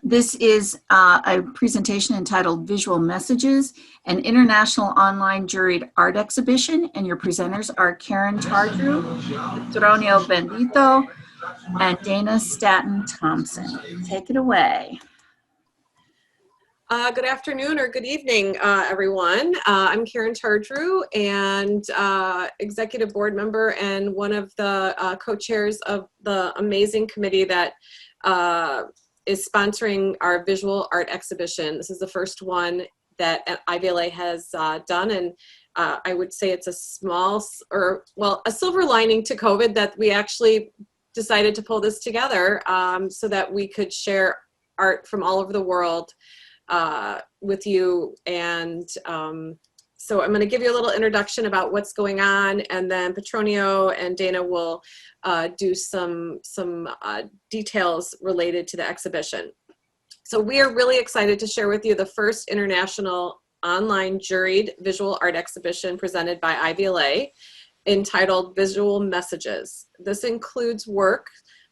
This is a presentation entitled Visual Messages, an international online juried art exhibition, and your presenters are Karen Tardrew, Petronio Bendito, and Dana Staton-Thompson. Take it away. Good afternoon or good evening, everyone. I'm Karen Tardrew, and executive board member and one of the co-chairs of the amazing committee that is sponsoring our visual art exhibition. This is the first one that IVLA has done, and I would say it's a small, a silver lining to COVID that we actually decided to pull this together so that we could share art from all over the world with you. And so I'm going to give you a little introduction about what's going on, and then Petronio and Dana will do some details related to the exhibition. So we are really excited to share with you the first international online juried visual art exhibition presented by IVLA entitled Visual Messages. This includes work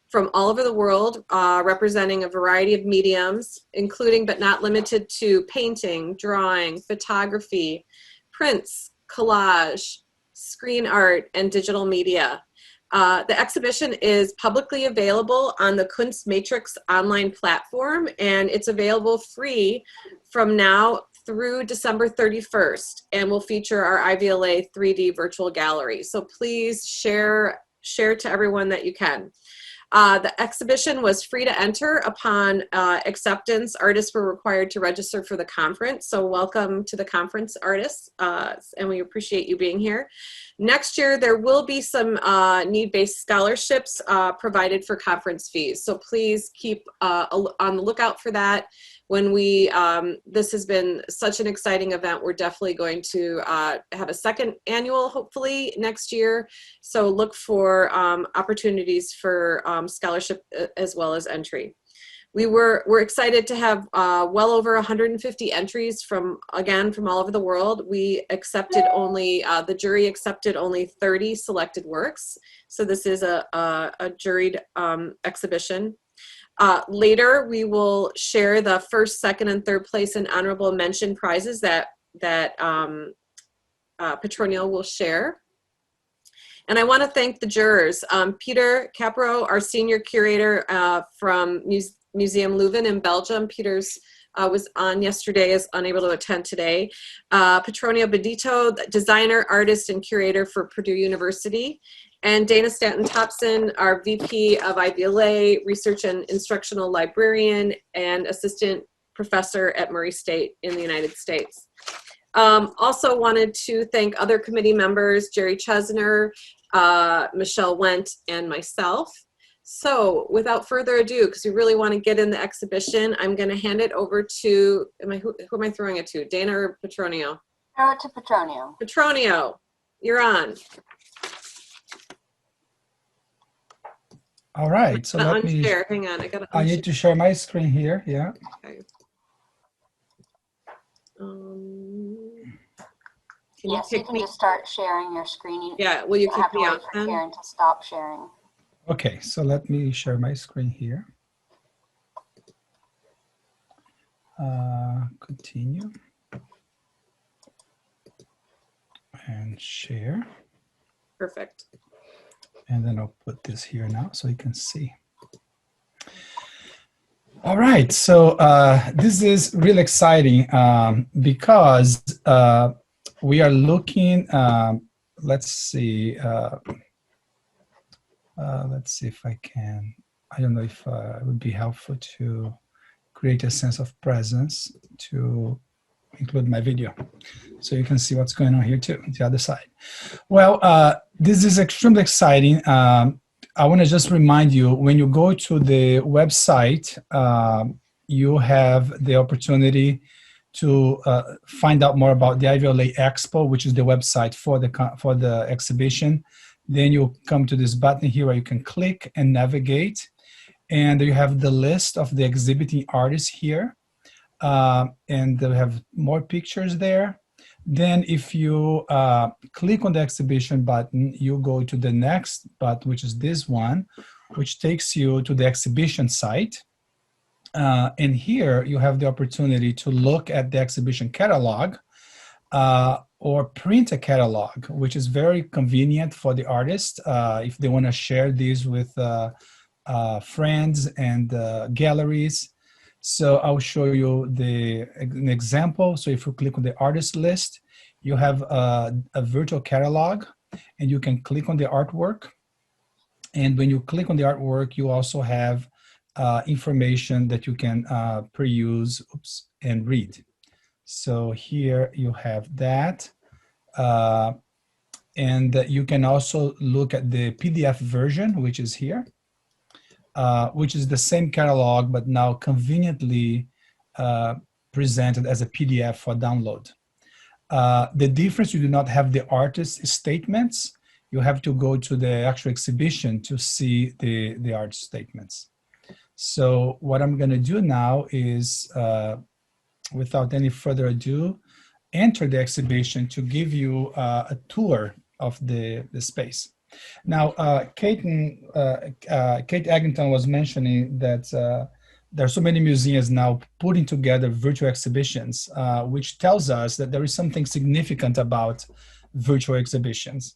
from all over the world, representing a variety of mediums, including but not limited to painting, drawing, photography, prints, collage, screen art, and digital media. The exhibition is publicly available on the KunstMatrix online platform, and it's available free from now through December 31st, and will feature our IVLA 3D virtual gallery. So please share to everyone that you can. The exhibition was free to enter. Upon acceptance, artists were required to register for the conference. So welcome to the conference, artists, and we appreciate you being here. Next year, there will be some need-based scholarships provided for conference fees. So please keep on the lookout for that. When we, this has been such an exciting event, we're definitely going to have a second annual, hopefully, next year. So look for opportunities for scholarship as well as entry. We're excited to have well over 150 entries from all over the world. We accepted only, the jury accepted only 30 selected works. So this is a juried exhibition. Later, we will share the first, second, and third place and honorable mention prizes that Petronio will share. And I want to thank the jurors. Peter Capro, our senior curator from Museum Leuven in Belgium. Peter's was on yesterday, is unable to attend today. Petronio Bendito, designer, artist, and curator for Purdue University. And Dana Staton-Thompson, our VP of IVLA, research and instructional librarian, and assistant professor at Murray State in the United States. Also wanted to thank other committee members, Jerry Chesner, Michelle Wendt, and myself. So without further ado, because we really want to get in the exhibition, I'm going to hand it over to, who am I throwing it to, Dana or Petronio? Throw it to Petronio. Petronio, you're on. All right, so let me share. Hang on, I need to share my screen here. Yeah. Okay. Yes, you can just start sharing your screen. Yeah, will you kick me out then? Karen to stop sharing. Okay, so let me share my screen here. Continue and share. Perfect. And then I'll put this here now so you can see. All right, so this is really exciting because we are looking, let's see if I can, I don't know if it would be helpful to create a sense of presence to include my video so you can see what's going on here too, the other side. Well, this is extremely exciting. I want to just remind you, when you go to the website, you have the opportunity to find out more about the IVLA Expo, which is the website for the exhibition. Then you come to this button here where you can click and navigate, and you have the list of the exhibiting artists here. And they have more pictures there. Then if you click on the exhibition button, you go to the next button, which is this one, which takes you to the exhibition site. And here you have the opportunity to look at the exhibition catalog or print a catalog, which is very convenient for the artist if they want to share these with friends and galleries. So I'll show you an example. So if you click on the artist list, you have a virtual catalog, and you can click on the artwork. And when you click on the artwork, you also have information that you can peruse and read. So here you have that. And you can also look at the PDF version, which is here, which is the same catalog, but now conveniently presented as a PDF for download. The difference, you do not have the artist statements. You have to go to the actual exhibition to see the art statements. So what I'm going to do now is, without any further ado, enter the exhibition to give you a tour of the space. Now, Kate Egginton was mentioning that there are so many museums now putting together virtual exhibitions, which tells us that there is something significant about virtual exhibitions.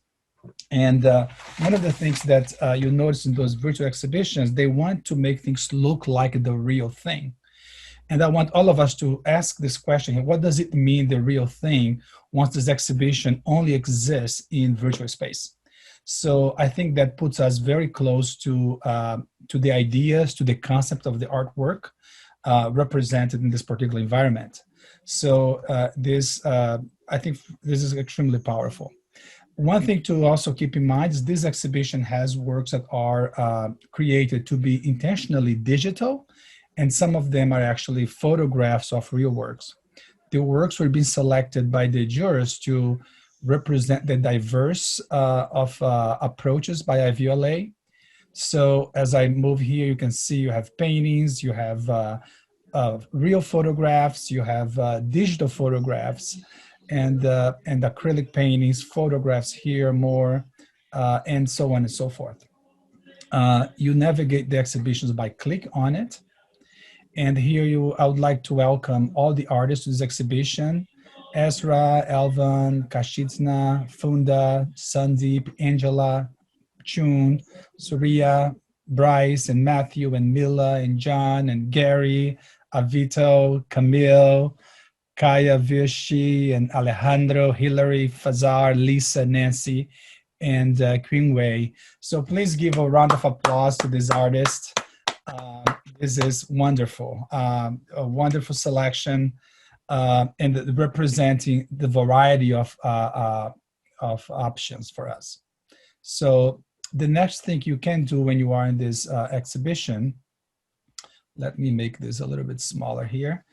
And one of the things that you notice in those virtual exhibitions, they want to make things look like the real thing. And I want all of us to ask this question: what does it mean, the real thing, once this exhibition only exists in virtual space? So I think that puts us very close to the ideas, to the concept of the artwork represented in this particular environment. So I think this is extremely powerful. One thing to also keep in mind is this exhibition has works that are created to be intentionally digital, and some of them are actually photographs of real works. The works were being selected by the jurors to represent the diverse of approaches by IVLA. So as I move here, you can see you have paintings, you have real photographs, you have digital photographs, and acrylic paintings, photographs here more, and so on and so forth. You navigate the exhibitions by click on it. And here I would like to welcome all the artists to this exhibition: Ezra, Elvan, Kashitsna, Funda, Sandeep, Angela, Chun, Surya, Bryce, and Matthew, and Mila, and John, and Gary, Avito, Camille, Kaya, Virshi, and Alejandro, Hillary, Fazar, Lisa, Nancy, and Queenway. So please give a round of applause to this artist. This is wonderful, a wonderful selection, and representing the variety of options for us. So the next thing you can do when you are in this exhibition, let me make this a little bit smaller here.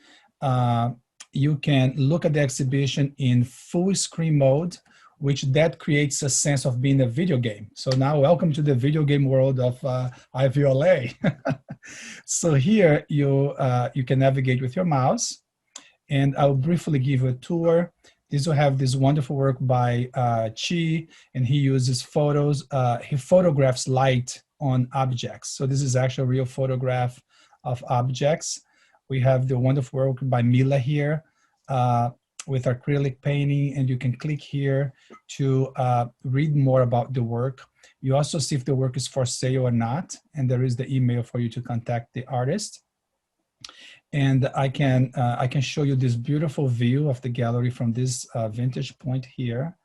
You can look at the exhibition in full screen mode, which that creates a sense of being a video game. So now welcome to the video game world of IVLA. So here you can navigate with your mouse, and I'll briefly give you a tour. This will have this wonderful work by Chi, and he uses photos. He photographs light on objects. So this is actually a real photograph of objects. We have the wonderful work by Mila here with acrylic painting, and you can click here to read more about the work. You also see if the work is for sale or not, and there is the email for you to contact the artist. And I can show you this beautiful view of the gallery from this vantage point here.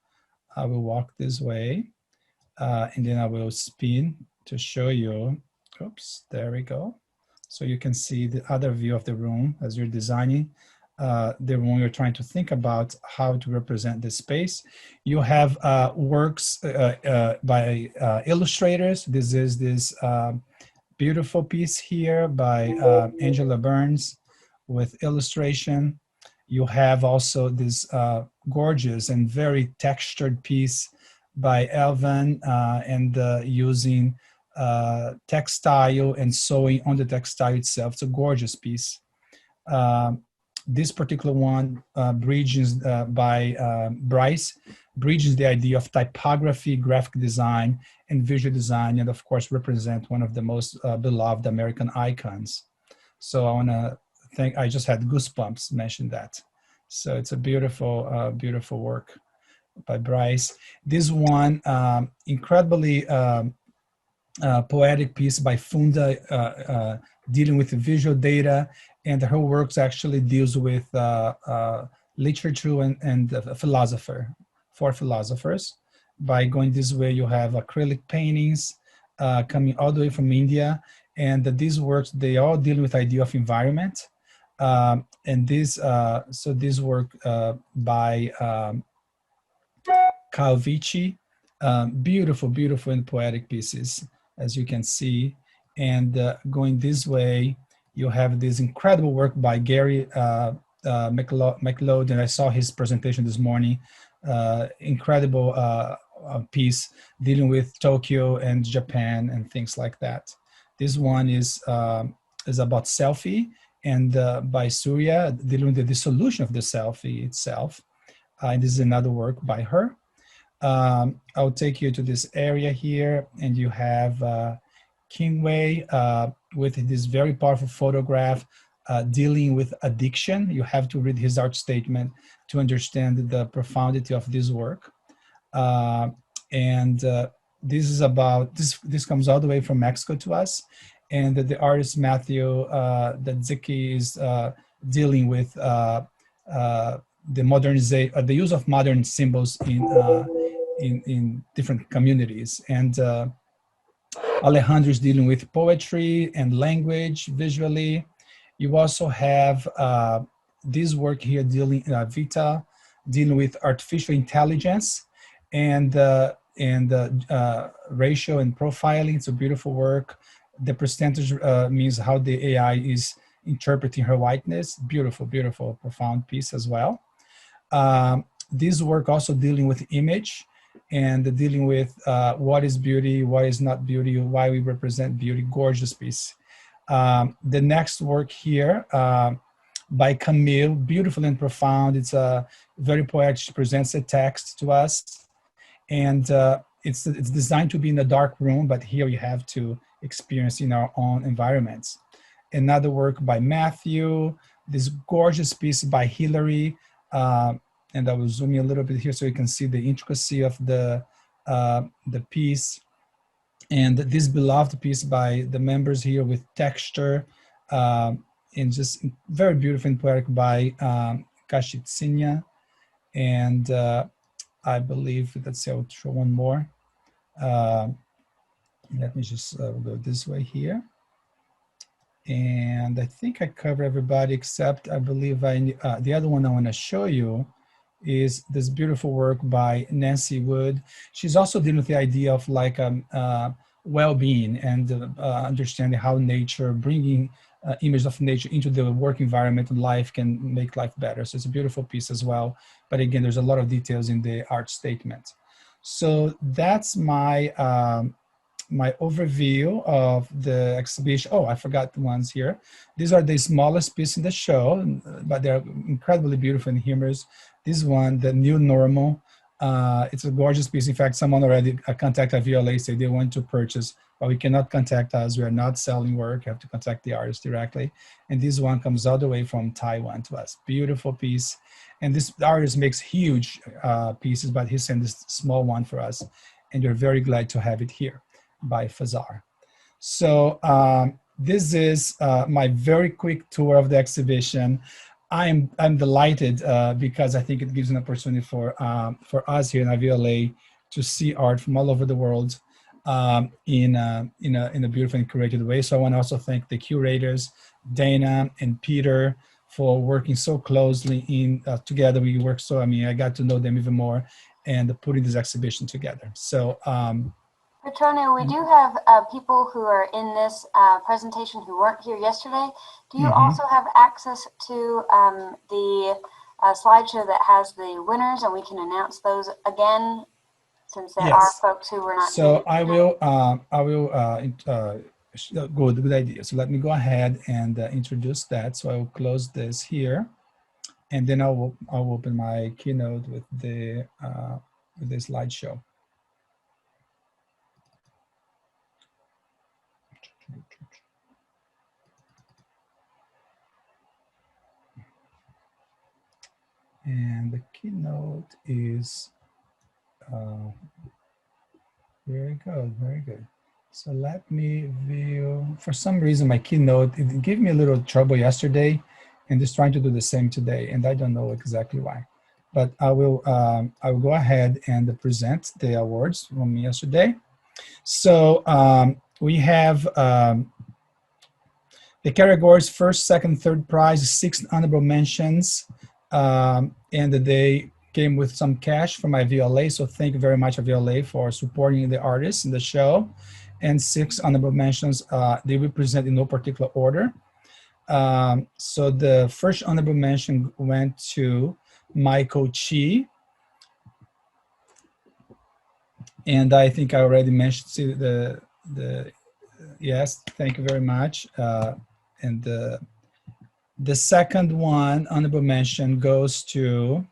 I will walk this way, and then I will spin to show you. Oops, there we go. So you can see the other view of the room as you're designing the room. You're trying to think about how to represent this space. You have works by illustrators. This is this beautiful piece here by Angela Burns with illustration. You have also this gorgeous and very textured piece by Elvan and using textile and sewing on the textile itself. It's a gorgeous piece. This particular one, Bridges by Bryce, bridges the idea of typography, graphic design, and visual design, and of course represent one of the most beloved American icons So I want to thank, I just had goosebumps mention that. So it's a beautiful, beautiful work by Bryce. This one, incredibly poetic piece by Funda, dealing with visual data, and her works actually deals with literature and a philosopher, for philosophers. By going this way, you have acrylic paintings coming all the way from India, and these works, they all deal with idea of environment. And this, so this work by Calvici, beautiful, beautiful and poetic pieces, as you can see. And going this way, you have this incredible work by Gary McLeod, I saw his presentation this morning. Incredible piece dealing with Tokyo and Japan and things like that. This one is about selfie, and by Surya, dealing with the dissolution of the selfie itself. And this is another work by her. I'll take you to this area here, and you have Kingway with this very powerful photograph dealing with addiction. You have to read his art statement to understand the profundity of this work. And this is about, this comes all the way from Mexico to us. And the artist Matthew Dadzicki is dealing with the modernization, the use of modern symbols in different communities. And Alejandro is dealing with poetry and language visually. You also have this work here dealing, Vita, dealing with artificial intelligence and ratio and profiling. It's a beautiful work. The percentage means how the AI is interpreting her whiteness. Beautiful, beautiful, profound piece as well. This work also dealing with image and dealing with what is beauty, what is not beauty, why we represent beauty. Gorgeous piece. The next work here by Camille, beautiful and profound. It's very poetic. She presents a text to us, and it's designed to be in a dark room, but here you have to experience in our own environments. Another work by Matthew, this gorgeous piece by Hilary, and I will zoom in a little bit here so you can see the intricacy of the piece. And this beloved piece by the members here with texture, and just very beautiful and poetic by Kashitsinya. And I believe, let's see, I'll show one more. Let me just go this way here. And I think I cover everybody except I believe the other one I want to show you is this beautiful work by Nancy Wood. She's also dealing with the idea of like well-being and understanding how nature, bringing images of nature into the work environment and life can make life better. So it's a beautiful piece as well. But again, there's a lot of details in the art statement. So that's my my overview of the exhibition. Oh, I forgot the ones here. These are the smallest piece in the show, but they're incredibly beautiful and humorous. This one, The New Normal, it's a gorgeous piece. In fact, someone already contacted IVLA, say they want to purchase, but we cannot contact us. We are not selling work. You have to contact the artist directly. And this one comes all the way from Taiwan to us. Beautiful piece. And this artist makes huge pieces, but he sent this small one for us. And we're very glad to have it here by Fazar. So this is my very quick tour of the exhibition. I'm delighted because I think it gives an opportunity for us here in IVLA to see art from all over the world in a beautiful and curated way. So I want to also thank the curators, Dana and Peter, for working so closely in together. We worked so, I mean, I got to know them even more and putting this exhibition together. So Petronio, we do have people who are in this presentation who weren't here yesterday. Do you also have access to the slideshow that has the winners, and we can announce those again, since there are folks who were not here? So I will good idea. So let me go ahead and introduce that. So I will close this here, and then I'll open my keynote with the slideshow. And the keynote is very good, very good. So let me view, for some reason my keynote, it gave me a little trouble yesterday and it's trying to do the same today, and I don't know exactly why. But I will go ahead and present the awards from yesterday. So we have the categories: first, second, third prize, 6 honorable mentions, and they came with some cash from IVLA. So thank you very much, IVLA, for supporting the artists in the show. And 6 honorable mentions, they will present in no particular order. So the first honorable mention went to Michael Chi. And I think I already mentioned yes, thank you very much. And the second one, honorable mention, goes to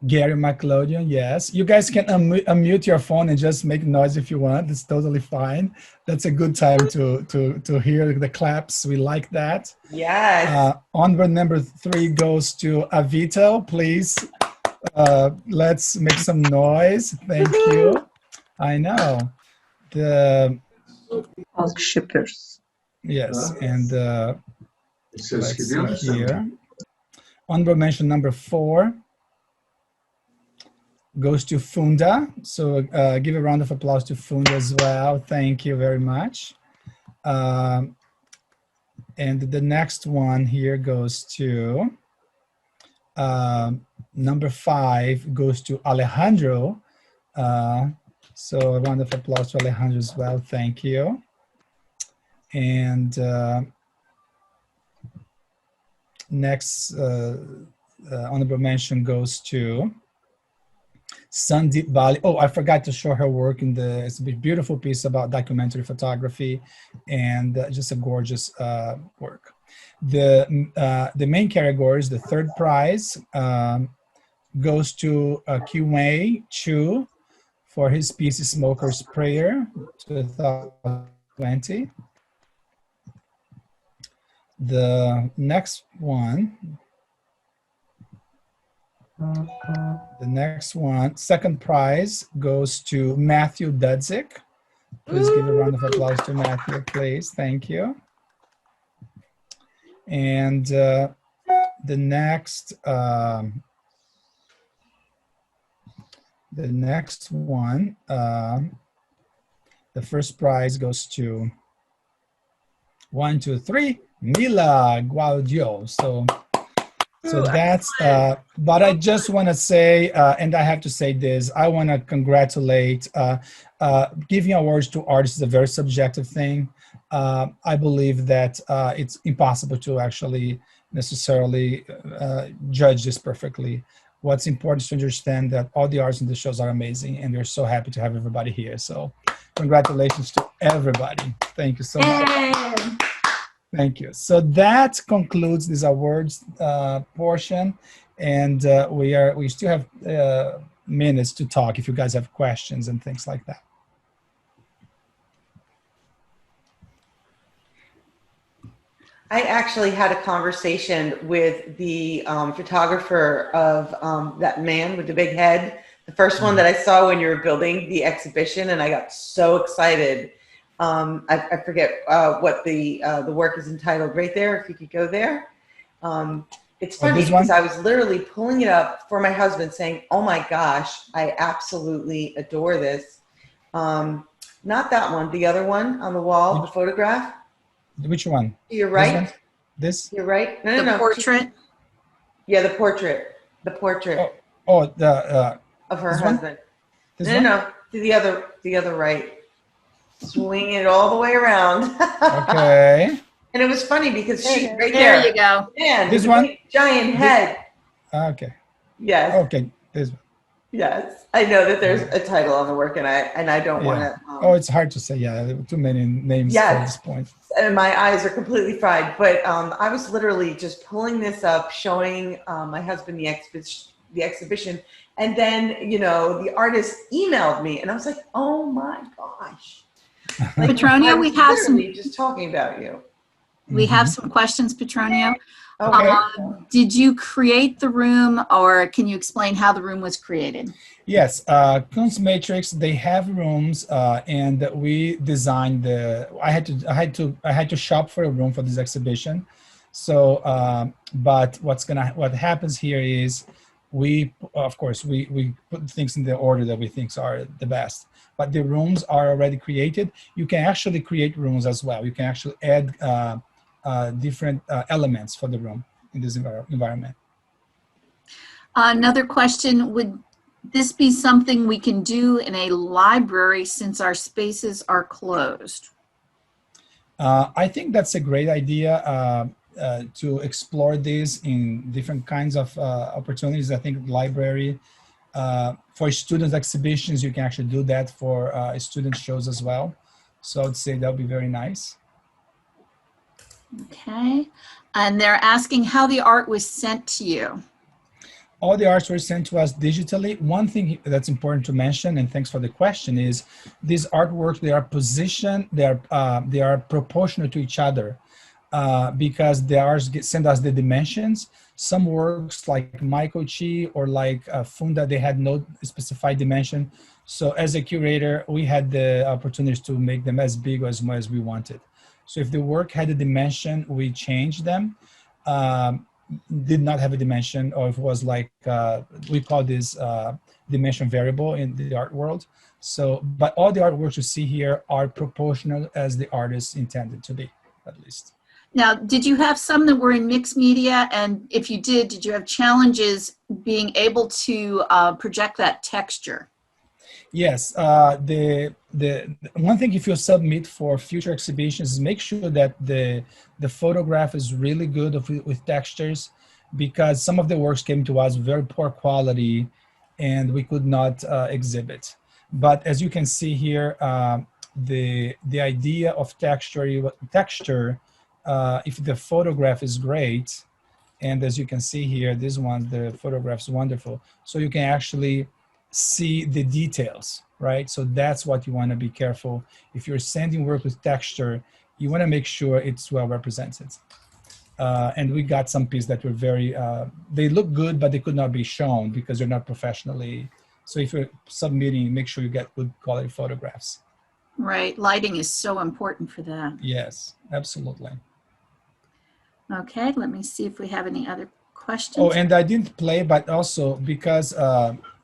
Gary McLeodian. Yes, you guys can unmute your phone and just make noise if you want. It's totally fine. That's a good time to hear the claps. We like that. Yes. Honorable number 3 goes to Avito. Please, let's make some noise. Thank you. I know. Shippers. Yes, and let's see here. Honorable mention number 4 goes to Funda. So give a round of applause to Funda as well. Thank you very much. And the next one here goes to number 5 goes to Alejandro. So a round of applause to Alejandro as well. Thank you. And next honorable mention goes to Sandeep Bali. Oh, I forgot to show her work in it's a beautiful piece about documentary photography, and just a gorgeous work. The main categories, the third prize goes to QA Chu for his piece Smoker's Prayer 2020. The next one, second prize goes to Matthew Dudzik. Please give a round of applause to Matthew, please. Thank you. And the next one, the first prize goes to 1, 2, 3, Mila Guaudio. So that's, but I just want to say, and I have to say this, I want to congratulate, giving awards to artists is a very subjective thing. I believe that it's impossible to actually necessarily judge this perfectly. What's important is to understand that all the artists in the shows are amazing, and we're so happy to have everybody here. So congratulations to everybody. Thank you so much. Thank you. So that concludes this awards portion, and we still have minutes to talk if you guys have questions and things like that. I actually had a conversation with the photographer of that man with the big head, the first one that I saw when you were building the exhibition, and I got so excited. I forget what the work is entitled right there, if you could go there. It's funny because I was literally pulling it up for my husband saying, oh my gosh, I absolutely adore this. Not that one, the other one on the wall, the photograph. Which one? You're right. This? You're right. No, The portrait? Yeah, the portrait. The portrait. Oh, of her husband. No, to the other right. Swing it all the way around. Okay. And it was funny because she right there you go. Man, this one? Giant head. Okay. Yes. Okay. This one. Yes. I know that there's a title on the work, and I don't want to. Oh, it's hard to say. Yeah, there were too many names at this point. And my eyes are completely fried. But I was literally just pulling this up, showing my husband the exhibition, and then the artist emailed me, and I was like, oh my gosh. Petronia, we have some. Just talking about you. We have some questions, Petronio. Okay. Did you create the room, or can you explain how the room was created? Yes, KunstMatrix, they have rooms, and we designed the. I had to shop for a room for this exhibition. So, but what happens here is, of course we put things in the order that we think are the best. But the rooms are already created. You can actually create rooms as well. You can actually add different elements for the room in this environment. Another question, would this be something we can do in a library since our spaces are closed? I think that's a great idea to explore this in different kinds of opportunities. I think library, for student exhibitions, you can actually do that for student shows as well. So I'd say that would be very nice. Okay, and they're asking how the art was sent to you. All the arts were sent to us digitally. One thing that's important to mention, and thanks for the question, is these artworks, they are positioned, they are proportional to each other because the arts send us the dimensions. Some works like Michael Chi or like Funda, they had no specified dimension. So as a curator, we had the opportunities to make them as big or as much as we wanted. So if the work had a dimension, we changed them. Did not have a dimension, or if it was like, we call this dimension variable in the art world. So, but all the artworks you see here are proportional as the artist intended to be, at least. Now, did you have some that were in mixed media? And if you did you have challenges being able to project that texture? Yes, the one thing, if you submit for future exhibitions, is make sure that the photograph is really good with textures, because some of the works came to us very poor quality and we could not exhibit. But as you can see here, the idea of texture, if the photograph is great, and as you can see here, this one, the photograph's wonderful. So you can actually see the details, right? So that's what you want to be careful. If you're sending work with texture, you want to make sure it's well represented. And we got some pieces that were very, they look good, but they could not be shown because they're not professionally. So if you're submitting, make sure you get good quality photographs. Right, lighting is so important for that. Yes, absolutely. Okay, let me see if we have any other questions. Oh, and I didn't play, but also because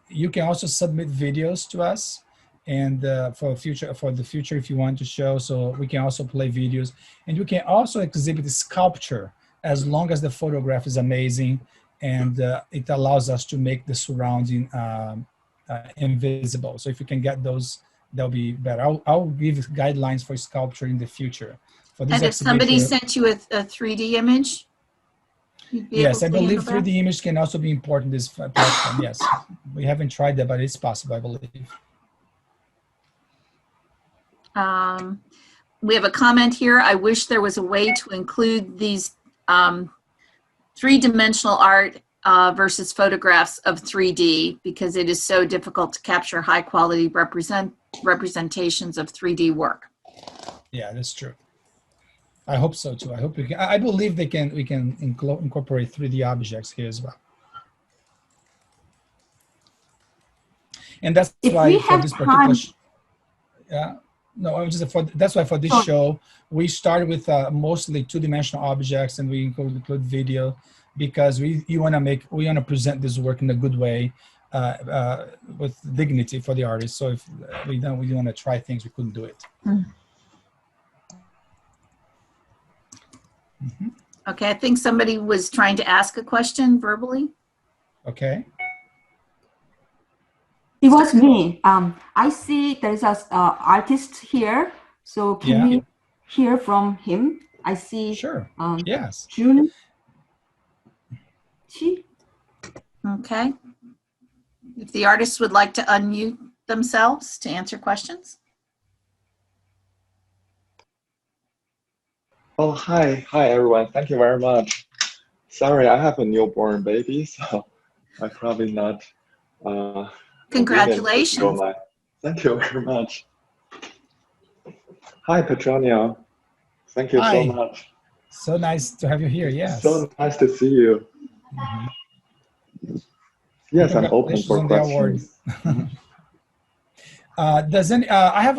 you can also submit videos to us, and for the future, if you want to show, so we can also play videos, and you can also exhibit sculpture as long as the photograph is amazing, and it allows us to make the surrounding invisible. So if you can get those, that'll be better. I'll give guidelines for sculpture in the future. For this and if somebody sent you a 3D image? Yes, I believe 3D image can also be important in this platform. Yes, we haven't tried that, but it's possible, I believe. We have a comment here. I wish there was a way to include these three-dimensional art versus photographs of 3D, because it is so difficult to capture high-quality representations of 3D work. Yeah, that's true. I hope so too. I hope we can. I believe we can incorporate 3D objects here as well. And that's why for this particular, that's why for this show we started with mostly two-dimensional objects, and we include video, because we want to present this work in a good way, with dignity for the artist. So if we want to try things, we couldn't do it. Mm-hmm. Okay, I think somebody was trying to ask a question verbally. Okay. It was me. I see there's an artist here. So can we hear from him? I see. Sure. Yes. June. Okay. If the artists would like to unmute themselves to answer questions. Oh, hi everyone. Thank you very much. Sorry, I have a newborn baby, so I probably not. Congratulations. Thank you very much. Hi, Petronio. Thank you so much. So nice to have you here. Yes. So nice to see you. Yes, I'm open Congratulations for on the award. questions. I have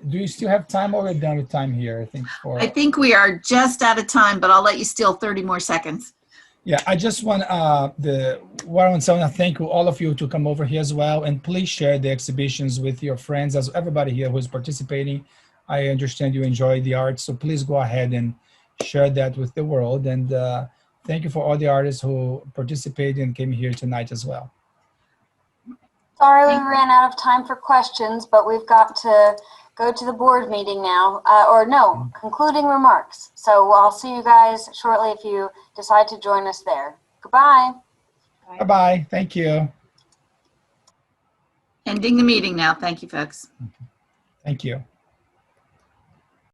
do you still have time, or we're done with time here? I think we are just out of time, but I'll let you steal 30 more seconds. Yeah, I just want I want to thank all of you to come over here as well, and please share the exhibitions with your friends, as everybody here who's participating. I understand you enjoy the art, so please go ahead and share that with the world. And thank you for all the artists who participated and came here tonight as well. Sorry we ran out of time for questions, but we've got to go to the board meeting now, concluding remarks. So I'll see you guys shortly if you decide to join us there. Goodbye. Bye-bye. Thank you. Ending the meeting now. Thank you, folks. Thank you.